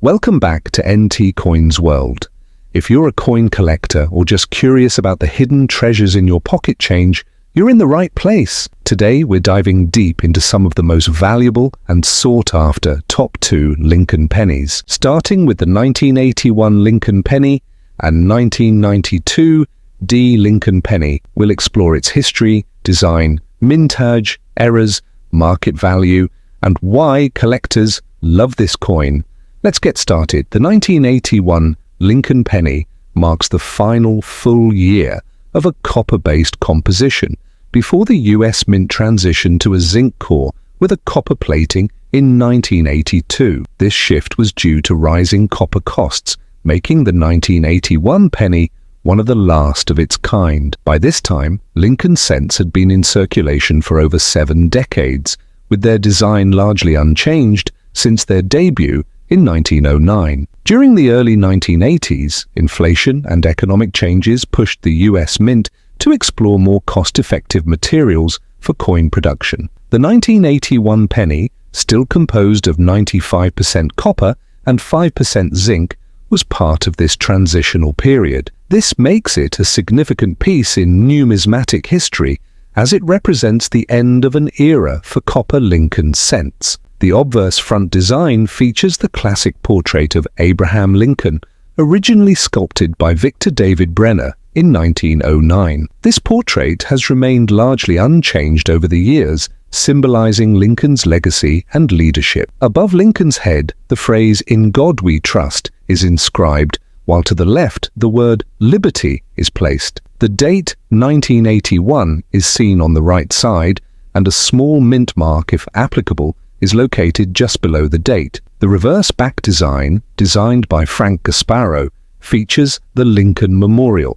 Welcome back to NT Coins World. If you're a coin collector or just curious about the hidden treasures in your pocket change, you're in the right place. Today we're diving deep into some of the most valuable and sought-after top 2 Lincoln pennies, starting with the 1981 Lincoln penny and 1992 D Lincoln penny. We'll explore its history, design, mintage, errors, market value, and why collectors love this coin. Let's get started. The 1981 Lincoln penny marks the final full year of a copper-based composition before the US Mint transitioned to a zinc core with a copper plating in 1982. This shift was due to rising copper costs, making the 1981 penny one of the last of its kind. By this time, Lincoln cents had been in circulation for over 7 decades, with their design largely unchanged since their debut in 1909. During the early 1980s, inflation and economic changes pushed the US Mint to explore more cost-effective materials for coin production. The 1981 penny, still composed of 95% copper and 5% zinc, was part of this transitional period. This makes it a significant piece in numismatic history, as it represents the end of an era for copper Lincoln cents. The obverse front design features the classic portrait of Abraham Lincoln, originally sculpted by Victor David Brenner in 1909. This portrait has remained largely unchanged over the years, symbolizing Lincoln's legacy and leadership. Above Lincoln's head, the phrase "In God We Trust" is inscribed, while to the left the word "Liberty" is placed. The date 1981 is seen on the right side, and a small mint mark, if applicable, is located just below the date. The reverse back design, designed by Frank Gasparo, features the Lincoln Memorial,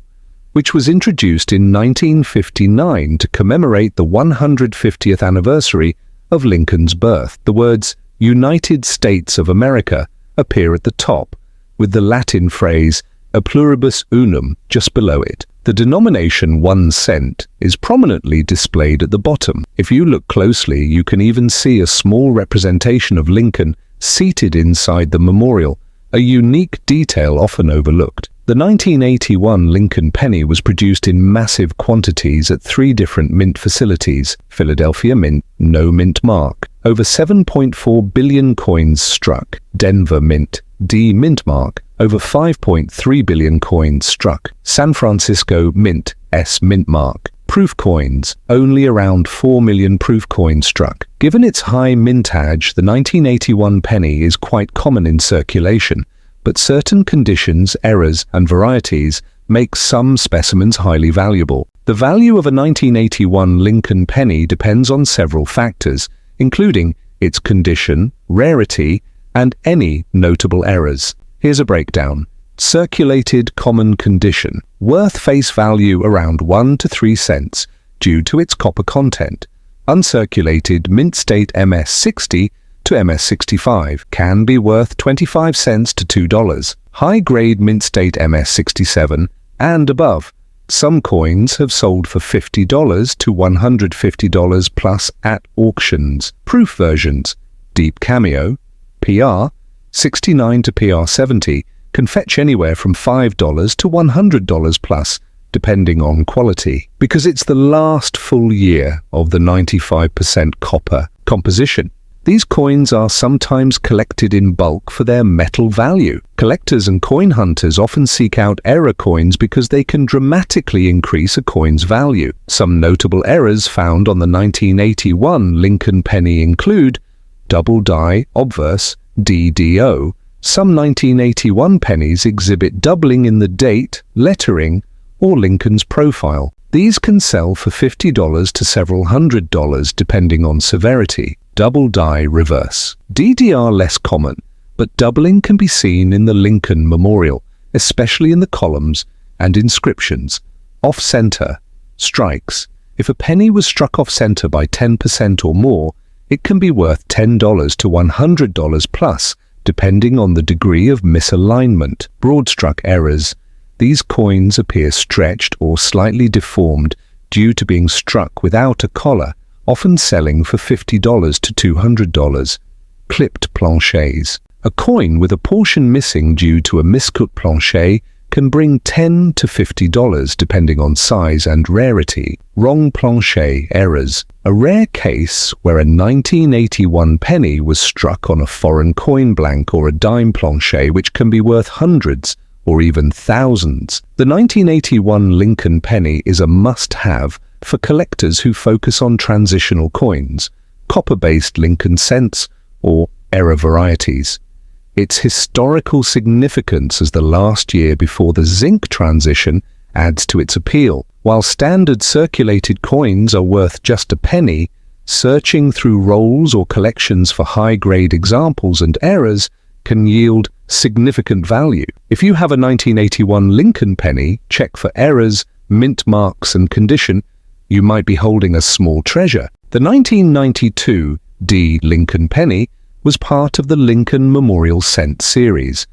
which was introduced in 1959 to commemorate the 150th anniversary of Lincoln's birth. The words "United States of America" appear at the top, with the Latin phrase "A pluribus unum" just below it. The denomination 1 cent is prominently displayed at the bottom. If you look closely, you can even see a small representation of Lincoln seated inside the memorial, a unique detail often overlooked. The 1981 Lincoln penny was produced in massive quantities at 3 different mint facilities: Philadelphia Mint, no mint mark. Over 7.4 billion coins struck. Denver Mint, D mint mark. Over 5.3 billion coins struck. San Francisco Mint, S mint mark. Proof coins, only around 4 million proof coins struck. Given its high mintage, the 1981 penny is quite common in circulation, but certain conditions, errors, and varieties make some specimens highly valuable. The value of a 1981 Lincoln penny depends on several factors, including its condition, rarity, and any notable errors. Here's a breakdown. Circulated common condition. Worth face value around 1 to 3 cents due to its copper content. Uncirculated mint state MS60 to MS65 can be worth 25 cents to $2. High-grade mint state MS67 and above. Some coins have sold for $50 to $150 plus at auctions. Proof versions. Deep Cameo, PR, 69 to PR 70, can fetch anywhere from $5 to $100 plus, depending on quality. Because it's the last full year of the 95% copper composition, these coins are sometimes collected in bulk for their metal value. Collectors and coin hunters often seek out error coins because they can dramatically increase a coin's value. Some notable errors found on the 1981 Lincoln penny include double die obverse, DDO. Some 1981 pennies exhibit doubling in the date, lettering, or Lincoln's profile. These can sell for $50 to several $100 depending on severity. Double die reverse. DDR less common, but doubling can be seen in the Lincoln Memorial, especially in the columns and inscriptions. Off-center. Strikes. If a penny was struck off-center by 10% or more, it can be worth $10 to $100 plus, depending on the degree of misalignment. Broad-struck errors. These coins appear stretched or slightly deformed due to being struck without a collar, often selling for $50 to $200. Clipped planchets. A coin with a portion missing due to a miscut plancher can bring $10 to $50 depending on size and rarity. Wrong plancher errors. A rare case where a 1981 penny was struck on a foreign coin blank or a dime plancher, which can be worth hundreds or even thousands. The 1981 Lincoln penny is a must-have for collectors who focus on transitional coins, copper-based Lincoln cents, or era varieties. Its historical significance as the last year before the zinc transition adds to its appeal. While standard circulated coins are worth just a penny, searching through rolls or collections for high-grade examples and errors can yield significant value. If you have a 1981 Lincoln penny, check for errors, mint marks and condition. You might be holding a small treasure. The 1992 D Lincoln penny was part of the Lincoln Memorial Cent series,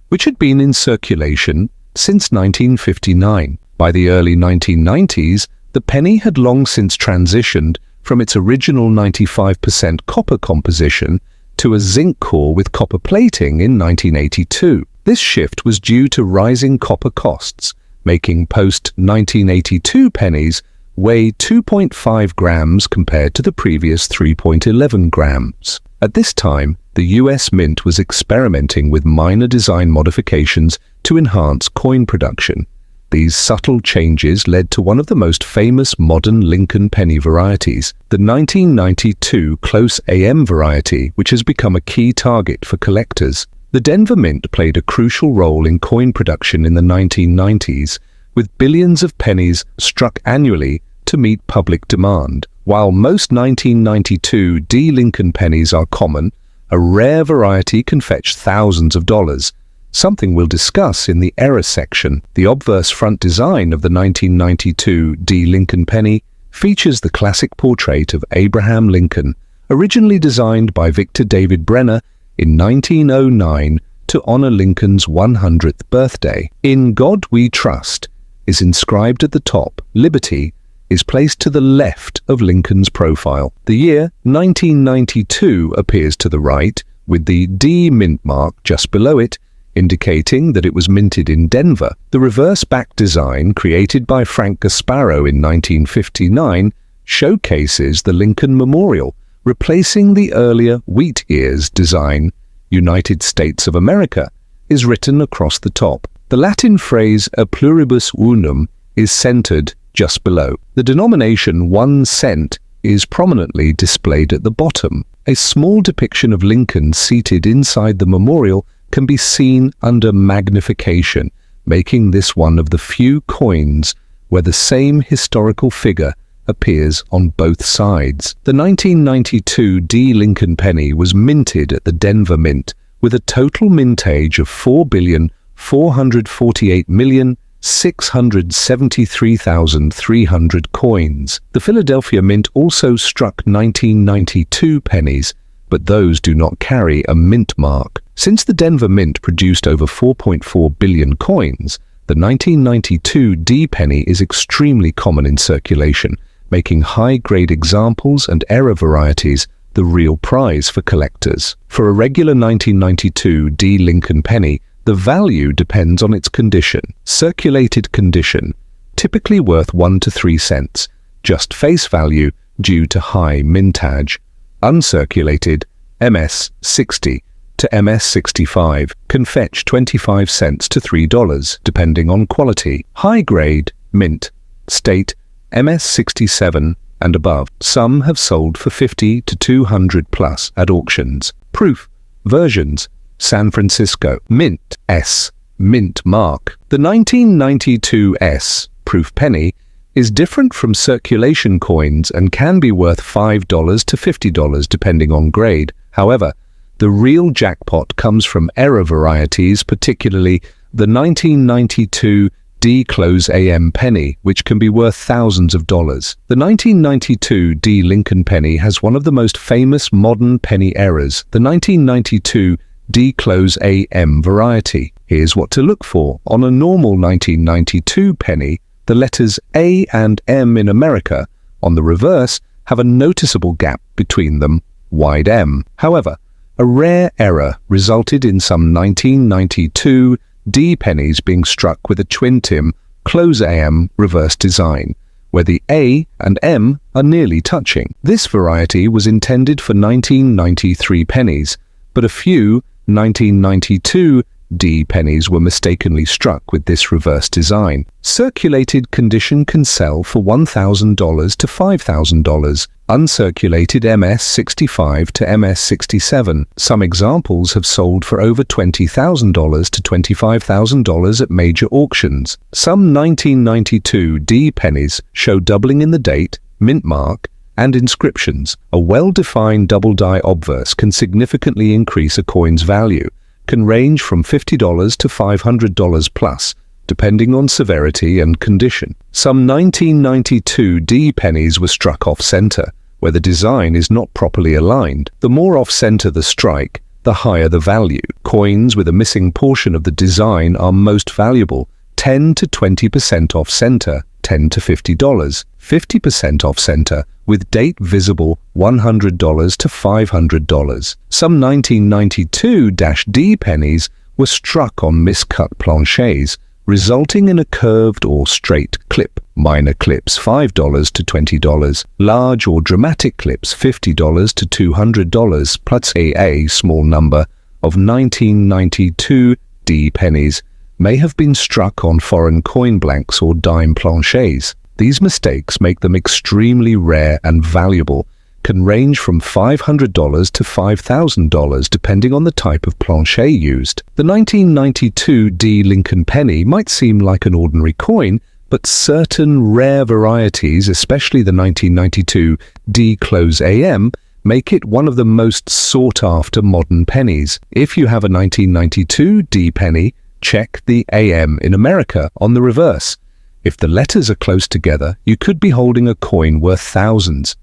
which had been in circulation since 1959. By the early 1990s, the penny had long since transitioned from its original 95% copper composition to a zinc core with copper plating in 1982. This shift was due to rising copper costs, making post-1982 pennies weigh 2.5 grams compared to the previous 3.11 grams. At this time, the US Mint was experimenting with minor design modifications to enhance coin production. These subtle changes led to one of the most famous modern Lincoln penny varieties, the 1992 Close AM variety, which has become a key target for collectors. The Denver Mint played a crucial role in coin production in the 1990s, with billions of pennies struck annually to meet public demand. While most 1992 D Lincoln pennies are common, a rare variety can fetch thousands of dollars, something we'll discuss in the error section. The obverse front design of the 1992 D Lincoln penny features the classic portrait of Abraham Lincoln, originally designed by Victor David Brenner in 1909 to honor Lincoln's 100th birthday. "In God We Trust" is inscribed at the top. Liberty is placed to the left of Lincoln's profile. The year 1992 appears to the right, with the D mint mark just below it, indicating that it was minted in Denver. The reverse back design, created by Frank Gasparo in 1959, showcases the Lincoln Memorial, replacing the earlier wheat ears design. United States of America is written across the top. The Latin phrase a pluribus unum is centered just below. The denomination 1 cent is prominently displayed at the bottom. A small depiction of Lincoln seated inside the memorial can be seen under magnification, making this one of the few coins where the same historical figure appears on both sides. The 1992 D Lincoln penny was minted at the Denver Mint with a total mintage of 4,448,673,300 coins. The Philadelphia Mint also struck 1992 pennies, but those do not carry a mint mark. Since the Denver Mint produced over 4.4 billion coins, the 1992 D penny is extremely common in circulation, making high-grade examples and error varieties the real prize for collectors. For a regular 1992 D Lincoln penny, the value depends on its condition. Circulated condition, typically worth 1 to 3 cents, just face value due to high mintage. Uncirculated, MS 60 to MS 65, can fetch 25 cents to $3 depending on quality. High grade, mint, state, MS 67 and above. Some have sold for 50 to 200 plus at auctions. Proof versions: San Francisco, Mint S, mint mark. The 1992 S proof penny is different from circulation coins and can be worth $5 to $50 depending on grade. However, the real jackpot comes from error varieties, particularly the 1992 D Close AM penny, which can be worth thousands of dollars. The 1992 D Lincoln penny has one of the most famous modern penny errors, the 1992 D Close AM variety. Here's what to look for. On a normal 1992 penny, the letters A and M in America on the reverse have a noticeable gap between them, wide M. However, A rare error resulted in some 1992 D pennies being struck with a twin-tim close AM reverse design, where the A and M are nearly touching. This variety was intended for 1993 pennies, but a few 1992 D pennies were mistakenly struck with this reverse design. Circulated condition can sell for $1,000 to $5,000. Uncirculated MS65 to MS67. Some examples have sold for over $20,000 to $25,000 at major auctions. Some 1992 D pennies show doubling in the date, mint mark, and inscriptions. A well-defined double-die obverse can significantly increase a coin's value, can range from $50 to $500 plus, depending on severity and condition. Some 1992 D pennies were struck off-center, where the design is not properly aligned. The more off-center the strike, the higher the value. Coins with a missing portion of the design are most valuable, 10 to 20% off-center, $10 to $50, 50% off-center, with date visible, $100 to $500. Some 1992-D pennies were struck on miscut planchets, resulting in a curved or straight clip. Minor clips $5 to $20, large or dramatic clips $50 to $200, plus a small number of 1992 D pennies may have been struck on foreign coin blanks or dime planchets. These mistakes make them extremely rare and valuable, can range from $500 to $5,000 depending on the type of planchet used. The 1992 D Lincoln penny might seem like an ordinary coin, but certain rare varieties, especially the 1992 D Close AM, make it one of the most sought-after modern pennies. If you have a 1992 D penny, check the AM in America on the reverse. If the letters are close together, you could be holding a coin worth thousands.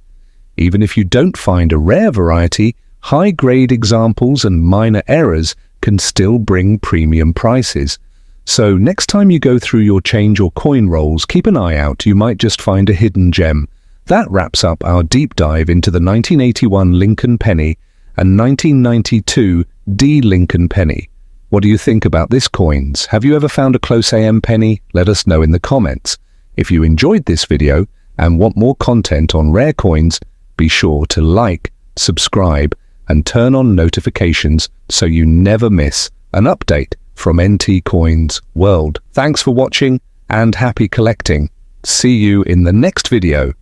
Even if you don't find a rare variety, high-grade examples and minor errors can still bring premium prices. So next time you go through your change or coin rolls, keep an eye out. You might just find a hidden gem. That wraps up our deep dive into the 1981 Lincoln penny and 1992 D Lincoln penny. What do you think about this coins? Have you ever found a close AM penny? Let us know in the comments. If you enjoyed this video and want more content on rare coins, be sure to like, subscribe, and turn on notifications so you never miss an update from NT Coins World. Thanks for watching and happy collecting. See you in the next video.